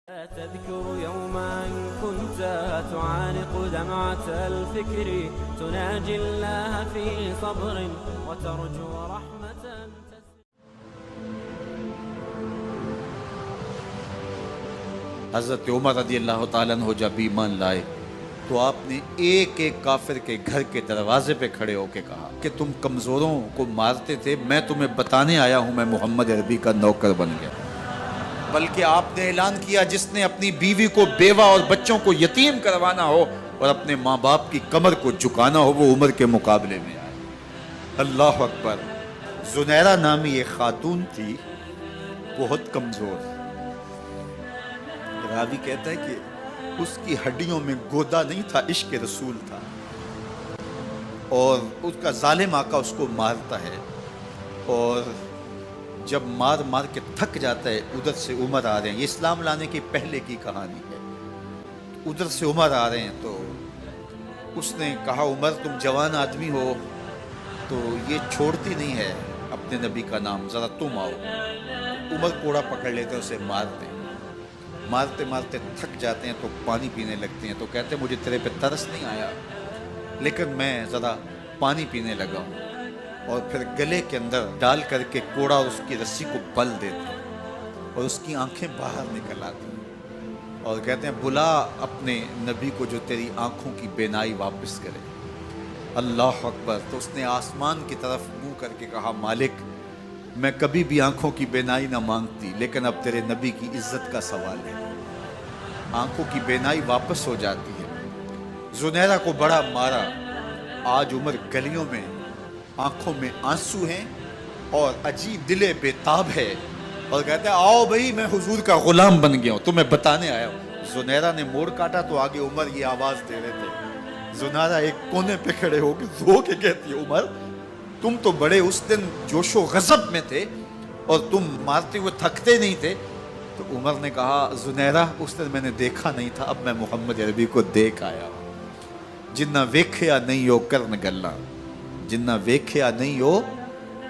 تذكر يوما كنت تعانق دمعة الفكر تناجي الله في صبر وترجو رحمة. حضرت عمر رضی اللہ تعالیٰ عنہ جب ایمان لائے تو آپ نے ایک ایک کافر کے گھر کے دروازے پہ کھڑے ہو کے کہا کہ تم کمزوروں کو مارتے تھے، میں تمہیں بتانے آیا ہوں میں محمد عربی کا نوکر بن گیا۔ بلکہ آپ نے اعلان کیا جس نے اپنی بیوی کو بیوہ اور بچوں کو یتیم کروانا ہو اور اپنے ماں باپ کی کمر کو جھکانا ہو وہ عمر کے مقابلے میں آئے۔ اللہ اکبر۔ زنیرہ نامی ایک خاتون تھی، بہت کمزور، راوی کہتا ہے کہ اس کی ہڈیوں میں گودا نہیں تھا، عشق رسول تھا، اور اس کا ظالم آقا اس کو مارتا ہے، اور جب مار مار کے تھک جاتا ہے ادھر سے عمر آ رہے ہیں، یہ اسلام لانے کے پہلے کی کہانی ہے، ادھر سے عمر آ رہے ہیں تو اس نے کہا عمر تم جوان آدمی ہو تو یہ چھوڑتی نہیں ہے اپنے نبی کا نام، ذرا تم آؤ۔ عمر کوڑا پکڑ لیتے ہیں، اسے مارتے مارتے تھک جاتے ہیں تو پانی پینے لگتے ہیں، تو کہتے ہیں مجھے تیرے پہ ترس نہیں آیا لیکن میں ذرا پانی پینے لگا ہوں، اور پھر گلے کے اندر ڈال کر کے کوڑا اور اس کی رسی کو بل دیتے ہیں اور اس کی آنکھیں باہر نکل آتی ہیں اور کہتے ہیں بلا اپنے نبی کو جو تیری آنکھوں کی بینائی واپس کرے۔ اللہ اکبر۔ تو اس نے آسمان کی طرف منہ کر کے کہا مالک میں کبھی بھی آنکھوں کی بینائی نہ مانگتی لیکن اب تیرے نبی کی عزت کا سوال ہے۔ آنکھوں کی بینائی واپس ہو جاتی ہے۔ زنیرہ کو بڑا مارا، آج عمر گلیوں میں آنکھوں میں آنسو ہیں اور عجیب دل بے تاب ہے، اور کہتے ہیں آؤ بھئی میں حضور کا غلام بن گیا ہوں، تمہیں بتانے آیا ہوں۔ زنیرہ نے موڑ کاٹا تو آگے عمر یہ آواز دے رہے تھے۔ زنیرہ ایک کونے پہ کھڑے ہو کے رو کے کہتی ہے عمر تم تو بڑے اس دن جوش و غضب میں تھے اور تم مارتے ہوئے تھکتے نہیں تھے۔ تو عمر نے کہا زنیرہ اس دن میں نے دیکھا نہیں تھا، اب میں محمد عربی کو دیکھ آیا ہوں۔ جنہ ویکھیا نہیں ہو کرن گلاں، جنہ ویکھیا نہیں ہو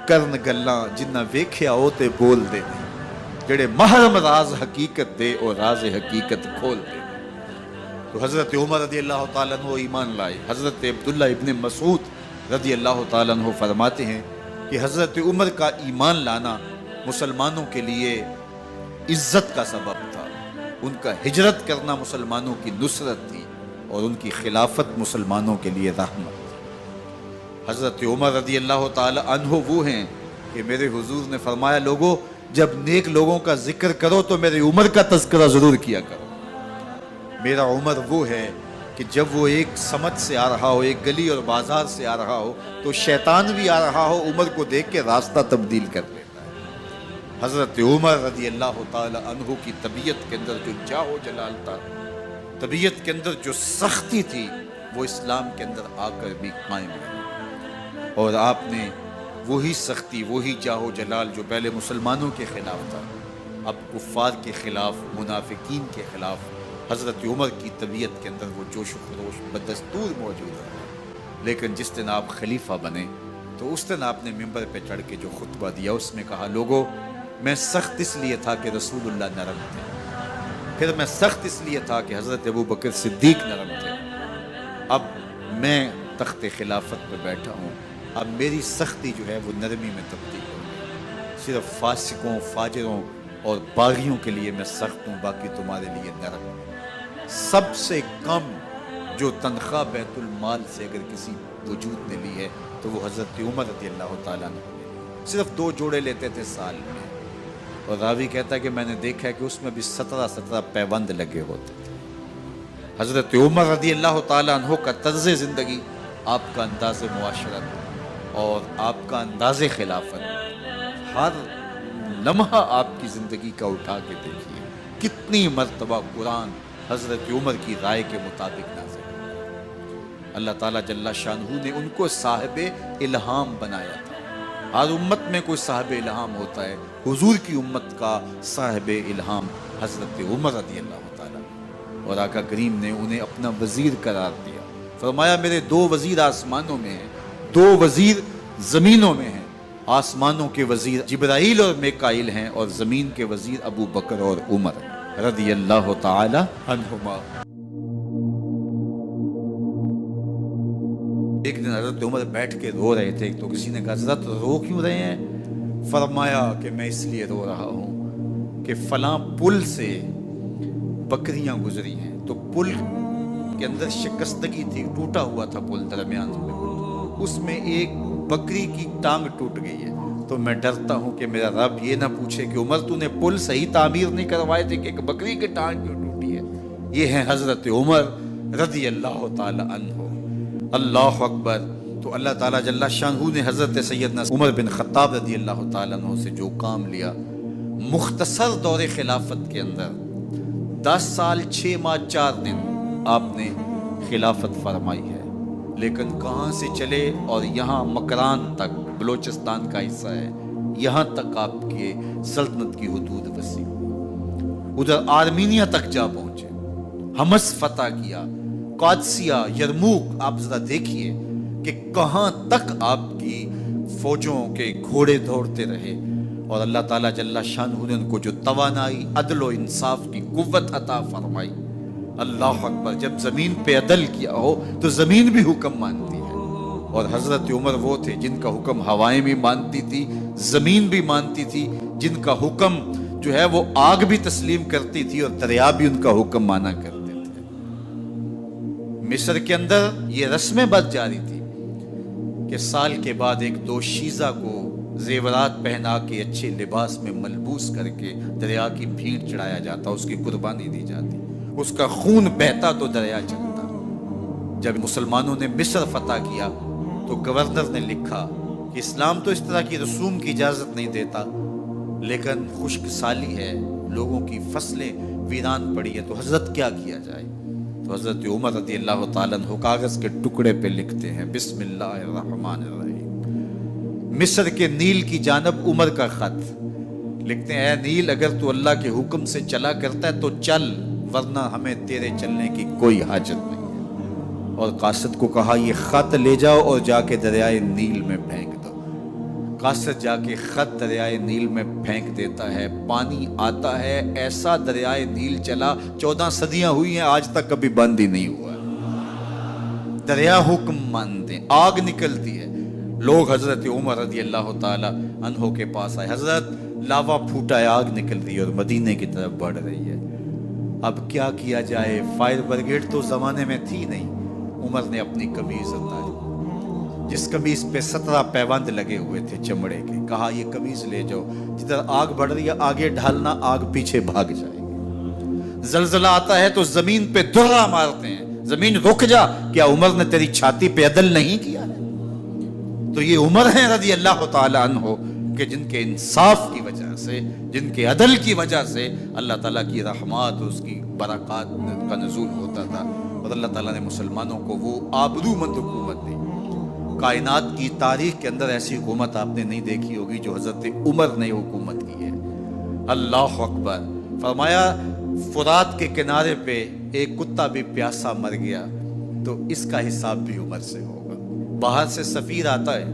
کرن گلاں، جنہ ویکھیا ہو تے بول دے جڑے محرم راز حقیقت دے اور راز حقیقت کھول دے۔ تو حضرت عمر رضی اللہ تعالیٰ عنہ ایمان لائے۔ حضرت عبداللہ ابن مسعود رضی اللہ تعالیٰ عنہ فرماتے ہیں کہ حضرت عمر کا ایمان لانا مسلمانوں کے لیے عزت کا سبب تھا، ان کا ہجرت کرنا مسلمانوں کی نصرت تھی اور ان کی خلافت مسلمانوں کے لیے رحمت تھی۔ حضرت عمر رضی اللہ تعالی عنہ وہ ہیں کہ میرے حضور نے فرمایا لوگوں جب نیک لوگوں کا ذکر کرو تو میرے عمر کا تذکرہ ضرور کیا کرو۔ میرا عمر وہ ہے کہ جب وہ ایک سمت سے آ رہا ہو، ایک گلی اور بازار سے آ رہا ہو تو شیطان بھی آ رہا ہو، عمر کو دیکھ کے راستہ تبدیل کر لیتا ہے۔ حضرت عمر رضی اللہ تعالی عنہ کی طبیعت کے اندر جو جاہ و جلال تھا، طبیعت کے اندر جو سختی تھی، وہ اسلام کے اندر آ کر بھی قائم رہی، اور آپ نے وہی سختی، وہی جاہ و جلال جو پہلے مسلمانوں کے خلاف تھا، اب کفار کے خلاف، منافقین کے خلاف حضرت عمر کی طبیعت کے اندر وہ جوش و خروش بدستور موجود ہے۔ لیکن جس دن آپ خلیفہ بنے تو اس دن آپ نے ممبر پہ چڑھ کے جو خطبہ دیا اس میں کہا لوگوں میں سخت اس لیے تھا کہ رسول اللہ نرم تھے، پھر میں سخت اس لیے تھا کہ حضرت ابو بکر صدیق نرم تھے، اب میں تخت خلافت پہ بیٹھا ہوں، اب میری سختی جو ہے وہ نرمی میں تبدیل ہو گئی، صرف فاسقوں، فاجروں اور باغیوں کے لیے میں سخت ہوں، باقی تمہارے لیے نرم ہوں۔ سب سے کم جو تنخواہ بیت المال سے اگر کسی وجود نے لی ہے تو وہ حضرت عمر رضی اللہ تعالیٰ عنہ صرف 2 جوڑے لیتے تھے سال میں، اور راوی کہتا ہے کہ میں نے دیکھا ہے کہ اس میں بھی 17 پیوند لگے ہوتے تھے۔ حضرت عمر رضی اللہ تعالیٰ عنہ کا طرز زندگی، آپ کا انداز معاشرت اور آپ کا انداز خلافت، ہر لمحہ آپ کی زندگی کا اٹھا کے دیکھیے کتنی مرتبہ قرآن حضرت عمر کی رائے کے مطابق نازل ہے۔ اللہ تعالیٰ جل شانہ نے ان کو صاحب الہام بنایا تھا۔ ہر امت میں کوئی صاحب الہام ہوتا ہے، حضور کی امت کا صاحب الہام حضرت عمر رضی اللہ تعالیٰ، اور آقا کریم نے انہیں اپنا وزیر قرار دیا۔ فرمایا میرے 2 وزیر آسمانوں میں ہیں، 2 وزیر زمینوں میں ہیں، آسمانوں کے وزیر جبرائیل اور میکائیل ہیں اور زمین کے وزیر ابو بکر اور عمر ہیں۔ رضی اللہ تعالی عنہما۔ ایک دن حضرت عمر بیٹھ کے رو رہے تھے، تو کسی نے کہا حضرت رو کیوں رہے ہیں؟ فرمایا کہ میں اس لیے رو رہا ہوں کہ فلاں پل سے بکریاں گزری ہیں، تو پل کے اندر شکستگی تھی، ٹوٹا ہوا تھا پل درمیان میں، اس میں ایک بکری کی ٹانگ ٹوٹ گئی ہے، تو میں ڈرتا ہوں کہ میرا رب یہ نہ پوچھے کہ عمر تو نے پل صحیح تعمیر نہیں کروائے تھے کہ ایک بکری کی ٹانگ کیوں ٹوٹی ہے۔ یہ ہیں حضرت عمر رضی اللہ تعالی عنہ۔ اللہ اکبر۔ تو اللہ تعالیٰ جل شانہ نے حضرت سیدنا عمر بن خطاب رضی اللہ تعالیٰ عنہ سے جو کام لیا، مختصر دور خلافت کے اندر 10 سال 6 ماہ 4 دن آپ نے خلافت فرمائی ہے، لیکن کہاں سے چلے اور یہاں مکران تک، بلوچستان کا حصہ ہے، یہاں تک آپ کے سلطنت کی حدود وسیع ہوئی، ادھر آرمینیا تک جا پہنچے، حمص فتح کیا، قادسیہ، یرموک۔ آپ ذرا دیکھیے کہ کہاں تک آپ کی فوجوں کے گھوڑے دوڑتے رہے، اور اللہ تعالیٰ جل شانہ نے ان کو جو توانائی، عدل و انصاف کی قوت عطا فرمائی۔ اللہ اکبر۔ جب زمین پہ عدل کیا ہو تو زمین بھی حکم مانتی ہے، اور حضرت عمر وہ تھے جن کا حکم ہوائیں بھی مانتی تھی، زمین بھی مانتی تھی، جن کا حکم جو ہے وہ آگ بھی تسلیم کرتی تھی اور دریا بھی ان کا حکم مانا کرتے تھے۔ مصر کے اندر یہ رسمیں بد جاری تھی کہ سال کے بعد ایک دوشیزہ کو زیورات پہنا کے اچھے لباس میں ملبوس کر کے دریا کی بھیڑ چڑھایا جاتا، اس کی قربانی دی جاتی، اس کا خون بہتا تو دریا چلتا۔ جب مسلمانوں نے مصر فتح کیا تو گورنر نے لکھا کہ اسلام تو اس طرح کی رسوم کی اجازت نہیں دیتا، لیکن خشک سالی ہے، لوگوں کی فصلیں ویران پڑی ہے، تو حضرت کیا کیا جائے؟ تو حضرت عمر رضی اللہ تعالیٰ عنہ کاغذ کے ٹکڑے پہ لکھتے ہیں بسم اللہ الرحمن الرحیم، مصر کے نیل کی جانب عمر کا خط لکھتے ہیں، اے نیل اگر تو اللہ کے حکم سے چلا کرتا ہے تو چل، ورنہ ہمیں تیرے چلنے کی کوئی حاجت نہیں ہے۔ اور قاصد کو کہا یہ خط لے جاؤ اور جا کے دریائے نیل میں پھینک دو۔ قاصد جا کے خط دریائے نیل میں پھینک دیتا ہے، پانی آتا ہے، ایسا دریائے نیل چلا 14 صدیاں ہوئی ہیں آج تک کبھی بند ہی نہیں ہوا۔ دریا حکم مانتے ہیں، آگ نکلتی ہے، لوگ حضرت عمر رضی اللہ تعالی عنہ کے پاس آئے، حضرت لاوا پھوٹا ہے، آگ نکل رہی ہے اور مدینے کی طرف بڑھ رہی ہے، اب کیا کیا جائے؟ فائر بریگیڈ تو زمانے میں تھی نہیں۔ عمر نے اپنی قمیض اتاری، جس قمیض پہ 17 پیوند لگے ہوئے تھے چمڑے کے، کہا یہ قمیض لے جاؤ، جدھر آگ بڑھ رہی ہے آگے ڈھالنا، آگ پیچھے بھاگ جائے گی۔ زلزلہ آتا ہے تو زمین پہ درہ مارتے ہیں، زمین رک جا، کیا عمر نے تیری چھاتی پہ عدل نہیں کیا ہے؟ تو یہ عمر ہیں رضی اللہ تعالی عنہ کہ جن کے انصاف کی وجہ سے، جن کے عدل کی وجہ سے اللہ تعالیٰ کی رحمات، اس کی برکات کا نزول ہوتا تھا، اور اللہ تعالیٰ نے مسلمانوں کو وہ آبرو مند حکومت دی۔ کائنات کی تاریخ کے اندر ایسی حکومت آپ نے نہیں دیکھی ہوگی جو حضرت عمر نے حکومت کی ہے۔ اللہ اکبر۔ فرمایا فرات کے کنارے پہ ایک کتا بھی پیاسا مر گیا تو اس کا حساب بھی عمر سے ہوگا۔ باہر سے سفیر آتا ہے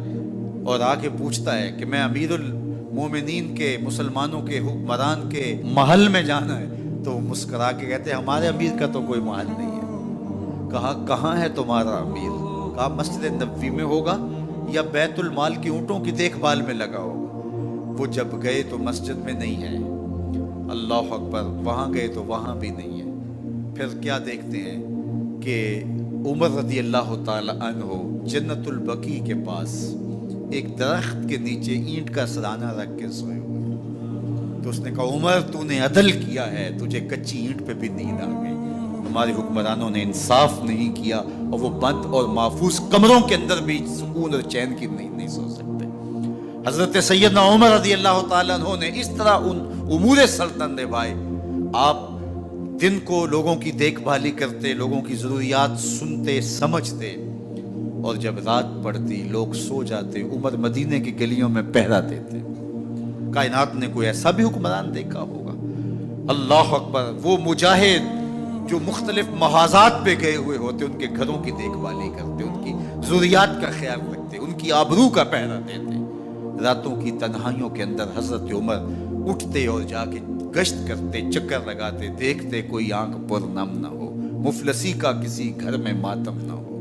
اور آ کے پوچھتا ہے کہ میں امیر المومنین کے، مسلمانوں کے حکمران کے محل میں جانا ہے، تو مسکرا کے کہتے ہیں ہمارے امیر کا تو کوئی محل نہیں ہے۔ کہا کہاں ہے تمہارا امیر؟ کہا مسجد نبوی میں ہوگا یا بیت المال کی اونٹوں کی دیکھ بھال میں لگا ہوگا۔ وہ جب گئے تو مسجد میں نہیں ہے، اللہ اکبر، وہاں گئے تو وہاں بھی نہیں ہے۔ پھر کیا دیکھتے ہیں کہ عمر رضی اللہ تعالی عنہ جنت البقیع کے پاس ایک درخت کے نیچے اینٹ کا سرانہ رکھ کے سوئے ہوئے، تو اس نے کہا عمر تو نے عدل کیا ہے، تجھے کچی اینٹ پہ بھی نیند آ گئی، ہمارے حکمرانوں نے انصاف نہیں کیا، اور وہ بند اور محفوظ کمروں کے اندر بھی سکون اور چین کی نیند نہیں سو سکتے۔ حضرت سیدنا عمر رضی اللہ تعالیٰ عنہ نے اس طرح ان امور سلطنت نبھائے۔ آپ دن کو لوگوں کی دیکھ بھالی کرتے، لوگوں کی ضروریات سنتے سمجھتے، اور جب رات پڑتی لوگ سو جاتے، عمر مدینے کی گلیوں میں پہرا دیتے۔ کائنات نے کوئی ایسا بھی حکمران دیکھا ہوگا؟ اللہ اکبر۔ وہ مجاہد جو مختلف محاذات پہ گئے ہوئے ہوتے، ان کے گھروں کی دیکھ بھالی کرتے، ان کی ضروریات کا خیال رکھتے، ان کی آبرو کا پہرا دیتے۔ راتوں کی تنہائیوں کے اندر حضرت عمر اٹھتے اور جا کے گشت کرتے، چکر لگاتے، دیکھتے کوئی آنکھ پر نم نہ ہو، مفلسی کا کسی گھر میں ماتم نہ ہو۔